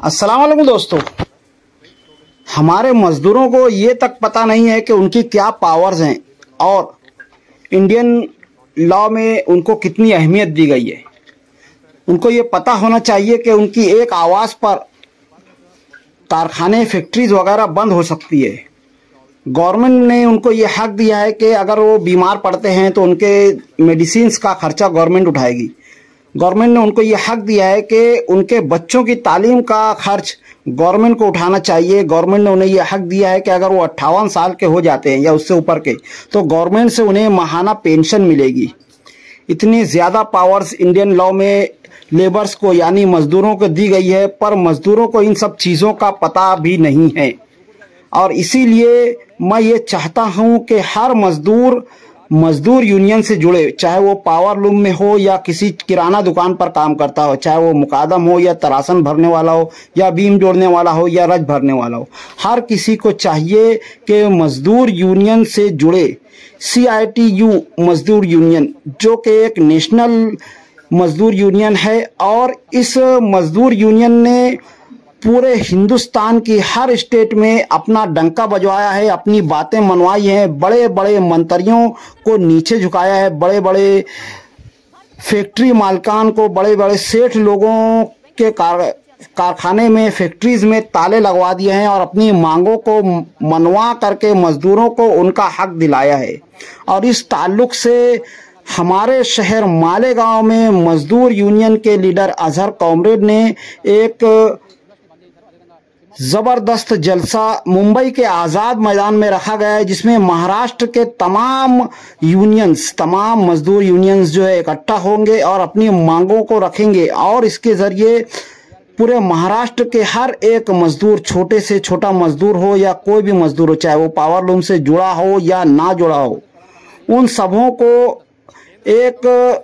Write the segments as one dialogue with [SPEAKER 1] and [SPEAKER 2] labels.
[SPEAKER 1] अस्सलाम वालेकुम दोस्तों। हमारे मज़दूरों को ये तक पता नहीं है कि उनकी क्या पावर्स हैं और इंडियन लॉ में उनको कितनी अहमियत दी गई है। उनको ये पता होना चाहिए कि उनकी एक आवाज़ पर कारखाने, फैक्ट्रीज वगैरह बंद हो सकती है। गवर्नमेंट ने उनको ये हक दिया है कि अगर वो बीमार पड़ते हैं तो उनके मेडिसिन्स का खर्चा गवर्नमेंट उठाएगी। गवर्नमेंट ने उनको ये हक दिया है कि उनके बच्चों की तालीम का खर्च गवर्नमेंट को उठाना चाहिए। गवर्नमेंट ने उन्हें यह हक दिया है कि अगर वो 58 साल के हो जाते हैं या उससे ऊपर के, तो गवर्नमेंट से उन्हें माहाना पेंशन मिलेगी। इतनी ज़्यादा पावर्स इंडियन लॉ में लेबर्स को यानी मज़दूरों को दी गई है, पर मज़दूरों को इन सब चीज़ों का पता भी नहीं है। और इसीलिए मैं ये चाहता हूँ कि हर मजदूर यूनियन से जुड़े, चाहे वो पावर लूम में हो या किसी किराना दुकान पर काम करता हो, चाहे वो मुकादम हो या तरासन भरने वाला हो या बीम जोड़ने वाला हो या रज भरने वाला हो, हर किसी को चाहिए कि मजदूर यूनियन से जुड़े। CITU मजदूर यूनियन, जो कि एक नेशनल मजदूर यूनियन है, और इस मजदूर यूनियन ने पूरे हिंदुस्तान की हर स्टेट में अपना डंका बजवाया है, अपनी बातें मनवाई हैं, बड़े बड़े मंत्रियों को नीचे झुकाया है, बड़े बड़े फैक्ट्री मालिकान को, बड़े बड़े सेठ लोगों के कारखाने में, फैक्ट्रीज में ताले लगवा दिए हैं और अपनी मांगों को मनवा करके मजदूरों को उनका हक दिलाया है। और इस ताल्लुक से हमारे शहर मालेगांव में मजदूर यूनियन के लीडर अजहर कॉमरेड ने एक जबरदस्त जलसा मुंबई के आज़ाद मैदान में रखा गया है, जिसमें महाराष्ट्र के तमाम मजदूर यूनियंस जो है इकट्ठा होंगे और अपनी मांगों को रखेंगे। और इसके ज़रिए पूरे महाराष्ट्र के हर एक मजदूर, छोटे से छोटा मजदूर हो या कोई भी मजदूर हो, चाहे वो पावर लूम से जुड़ा हो या ना जुड़ा हो, उन सबों को एक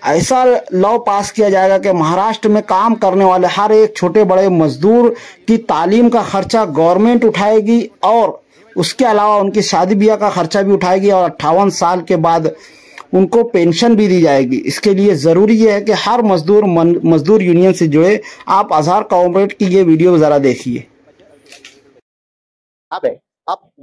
[SPEAKER 1] ऐसा लॉ पास किया जाएगा कि महाराष्ट्र में काम करने वाले हर एक छोटे बड़े मजदूर की तालीम का खर्चा गवर्नमेंट उठाएगी और उसके अलावा उनकी शादी ब्याह का खर्चा भी उठाएगी और 58 साल के बाद उनको पेंशन भी दी जाएगी। इसके लिए ज़रूरी ये है कि हर मजदूर यूनियन से जुड़े। आप अजहर कॉमरेड की ये वीडियो ज़रा देखिए।
[SPEAKER 2] अब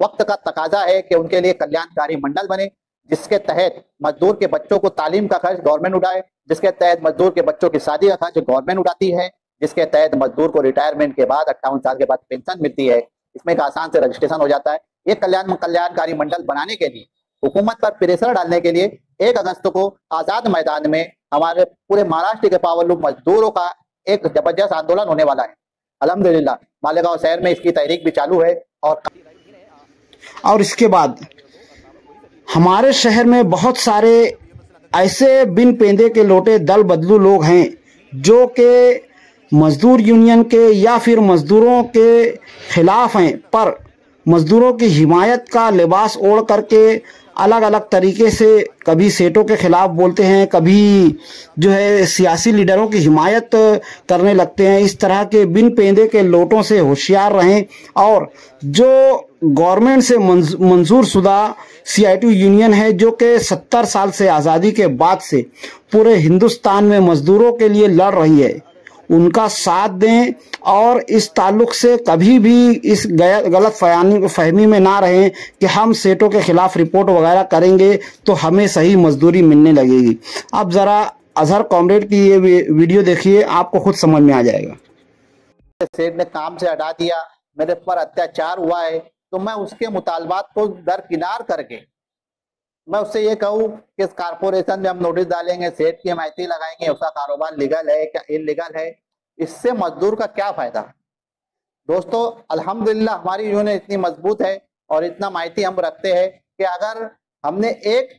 [SPEAKER 2] वक्त का तकाजा है कि उनके लिए कल्याणकारी मंडल बने, जिसके तहत मजदूर के बच्चों को तालीम का खर्च गवर्नमेंट उठाए, जिसके तहत मजदूर के बच्चों की शादी का खर्च गवर्नमेंट उठाती है, जिसके तहत मजदूर को रिटायरमेंट के बाद 58 साल के बाद पेंशन मिलती है। इसमें एक आसान से रजिस्ट्रेशन हो जाता है। ये कल्याणकारी मंडल बनाने के लिए, हुकूमत पर प्रेशर डालने के लिए 1 अगस्त को आजाद मैदान में हमारे पूरे महाराष्ट्र के पावर लूम मजदूरों का एक जबरदस्त आंदोलन होने वाला है। अल्हम्दुलिल्लाह मालेगांव शहर में इसकी तहरीक भी चालू है।
[SPEAKER 1] और इसके बाद हमारे शहर में बहुत सारे ऐसे बिन पेंदे के लोटे दल बदलू लोग हैं जो कि मजदूर यूनियन के या फिर मजदूरों के खिलाफ हैं, पर मजदूरों की हिमायत का लिबास ओढ़ करके अलग अलग तरीके से कभी सेठों के खिलाफ बोलते हैं, कभी जो है सियासी लीडरों की हिमायत करने लगते हैं। इस तरह के बिन पेंदे के लोटों से होशियार रहें और जो गवर्नमेंट से मंजूर शुदा CITU यूनियन है, जो कि 70 साल से आज़ादी के बाद से पूरे हिंदुस्तान में मजदूरों के लिए लड़ रही है, उनका साथ दें और इस ताल्लुक से कभी भी इस गलत फहमी में ना रहें कि हम सेठों के खिलाफ रिपोर्ट वगैरह करेंगे तो हमें सही मजदूरी मिलने लगेगी। अब ज़रा अजहर कॉमरेड की ये वीडियो देखिए, आपको खुद समझ में आ जाएगा।
[SPEAKER 2] सेठ ने काम से हटा दिया, मेरे पर अत्याचार हुआ है, तो मैं उसके मुतालबात को दरकिनार करके मैं उससे ये कहूँ कि इस कारपोरेशन में हम नोटिस डालेंगे, सेठ की हिमायती लगाएंगे, उसका कारोबार लीगल है क्या इलीगल है, इससे मजदूर का क्या फायदा। दोस्तों अल्हम्दुलिल्लाह हमारी यूनियन इतनी मजबूत है और इतना माहिती हम रखते हैं कि अगर हमने एक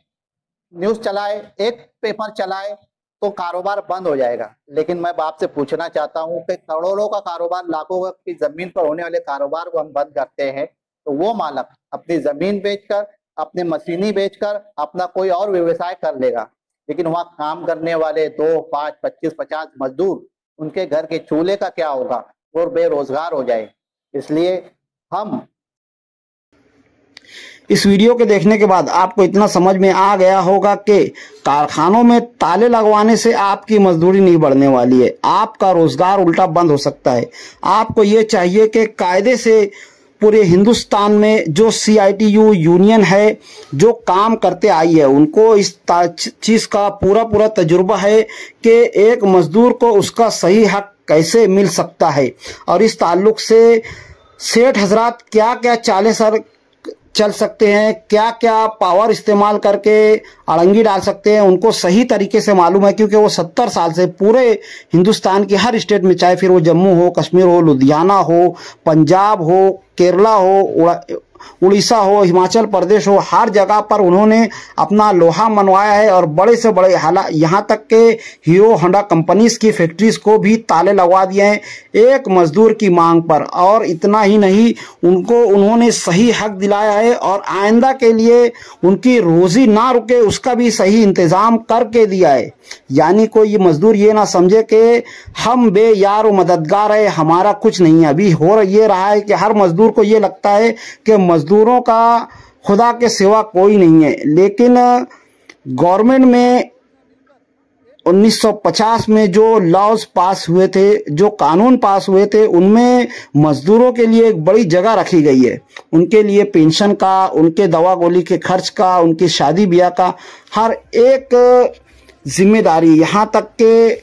[SPEAKER 2] न्यूज चलाए, एक पेपर चलाए तो कारोबार बंद हो जाएगा। लेकिन मैं आपसे पूछना चाहता हूँ कि करोड़ों का कारोबार, लाखों की जमीन पर होने वाले कारोबार को हम बंद करते हैं तो वो मालिक अपनी जमीन बेचकर, अपने मशीनी बेचकर अपना कोई और व्यवसाय कर लेगा, लेकिन वहां काम करने वाले 2, 5, 25, 50 मजदूर, उनके घर के चूल्हे का क्या होगा, वो बेरोजगार हो जाए। इसलिए हम
[SPEAKER 1] इस वीडियो के देखने के बाद आपको इतना समझ में आ गया होगा कि कारखानों में ताले लगवाने से आपकी मजदूरी नहीं बढ़ने वाली है, आपका रोजगार उल्टा बंद हो सकता है। आपको ये चाहिए कि कायदे से पूरे हिंदुस्तान में जो CITU यूनियन है जो काम करते आई है, उनको इस चीज का पूरा तजुर्बा है कि एक मजदूर को उसका सही हक कैसे मिल सकता है, और इस ताल्लुक से सेठ हजरात क्या क्या चाले सर चल सकते हैं, क्या क्या पावर इस्तेमाल करके अड़ंगी डाल सकते हैं, उनको सही तरीके से मालूम है, क्योंकि वो 70 साल से पूरे हिंदुस्तान के हर स्टेट में, चाहे फिर वो जम्मू हो, कश्मीर हो, लुधियाना हो, पंजाब हो, केरला हो, उड़ीसा हो, हिमाचल प्रदेश हो, हर जगह पर उन्होंने अपना लोहा मनवाया है। और बड़े से बड़े यहाँ तक के हीरो होंडा कंपनीज की फैक्ट्रीज को भी ताले लगवा दिए हैं एक मजदूर की मांग पर। और इतना ही नहीं, उनको उन्होंने सही हक दिलाया है और आइंदा के लिए उनकी रोजी ना रुके उसका भी सही इंतजाम करके दिया है। यानी कोई ये मजदूर ये ना समझे कि हम बेयार व मददगार है, हमारा कुछ नहीं है। अभी हो ये रहा है कि हर मजदूर को ये लगता है कि मजदूरों का खुदा के सिवा कोई नहीं है। लेकिन गवर्नमेंट में 1950 में जो लॉज पास हुए थे, जो कानून पास हुए थे, उनमें मजदूरों के लिए एक बड़ी जगह रखी गई है। उनके लिए पेंशन का, उनके दवा गोली के खर्च का, उनकी शादी ब्याह का हर एक जिम्मेदारी, यहाँ तक कि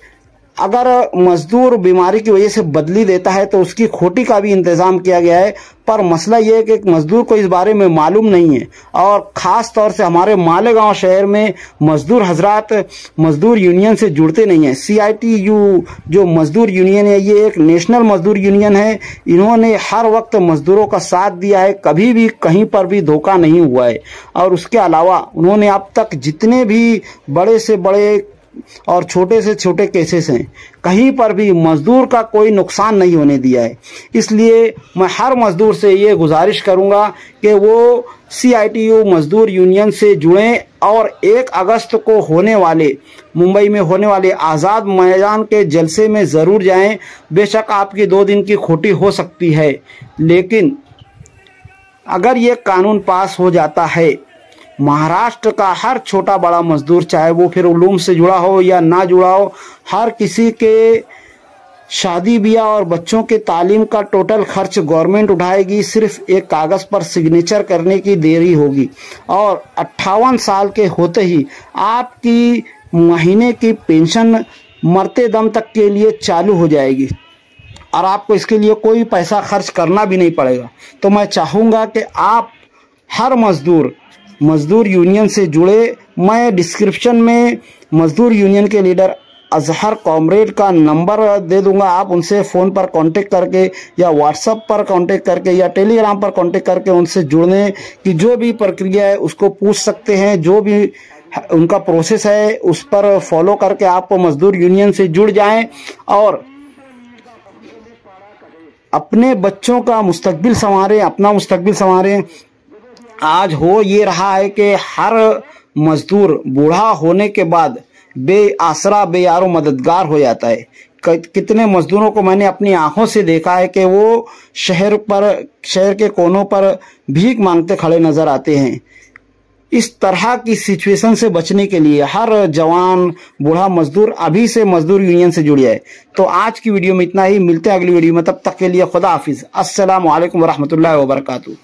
[SPEAKER 1] अगर मजदूर बीमारी की वजह से बदली देता है तो उसकी खोटी का भी इंतजाम किया गया है। पर मसला ये है कि एक मजदूर को इस बारे में मालूम नहीं है, और ख़ास तौर से हमारे मालेगांव शहर में मजदूर हजरात मजदूर यूनियन से जुड़ते नहीं हैं। CITU जो मजदूर यूनियन है, ये एक नेशनल मजदूर यूनियन है। इन्होंने हर वक्त मजदूरों का साथ दिया है, कभी भी कहीं पर भी धोखा नहीं हुआ है। और उसके अलावा उन्होंने अब तक जितने भी बड़े से बड़े और छोटे से छोटे केसेस हैं, कहीं पर भी मजदूर का कोई नुकसान नहीं होने दिया है। इसलिए मैं हर मजदूर से ये गुजारिश करूंगा कि वो CITU मजदूर यूनियन से जुड़ें और 1 अगस्त को होने वाले मुंबई में होने वाले आज़ाद मैदान के जलसे में ज़रूर जाएं। बेशक आपकी 2 दिन की खोटी हो सकती है, लेकिन अगर ये कानून पास हो जाता है, महाराष्ट्र का हर छोटा बड़ा मजदूर, चाहे वो फिर उलूम से जुड़ा हो या ना जुड़ा हो, हर किसी के शादी ब्याह और बच्चों के तालीम का टोटल खर्च गवर्नमेंट उठाएगी। सिर्फ एक कागज पर सिग्नेचर करने की देरी होगी और 58 साल के होते ही आपकी महीने की पेंशन मरते दम तक के लिए चालू हो जाएगी और आपको इसके लिए कोई पैसा खर्च करना भी नहीं पड़ेगा। तो मैं चाहूँगा कि आप हर मजदूर यूनियन से जुड़े। मैं डिस्क्रिप्शन में मजदूर यूनियन के लीडर अजहर कॉमरेड का नंबर दे दूंगा, आप उनसे फ़ोन पर कांटेक्ट करके या व्हाट्सएप पर कांटेक्ट करके या टेलीग्राम पर कांटेक्ट करके उनसे जुड़ने की जो भी प्रक्रिया है उसको पूछ सकते हैं। जो भी उनका प्रोसेस है उस पर फॉलो करके आप मजदूर यूनियन से जुड़ जाएं और अपने बच्चों का मुस्तकबिल संवारें, अपना मुस्तकबिल संवारें। आज हो ये रहा है कि हर मजदूर बूढ़ा होने के बाद बेआसरा बेयारो मददगार हो जाता है। कितने मजदूरों को मैंने अपनी आंखों से देखा है कि वो शहर के कोनों पर भीख मांगते खड़े नजर आते हैं। इस तरह की सिचुएशन से बचने के लिए हर जवान बूढ़ा मजदूर अभी से मजदूर यूनियन से जुड़ जाए। तो आज की वीडियो में इतना ही, मिलते हैं अगली वीडियो में, तब तक के लिए खुदा हाफिज। अस्सलाम वालेकुम रहमतुल्लाहि व बरकातुहू।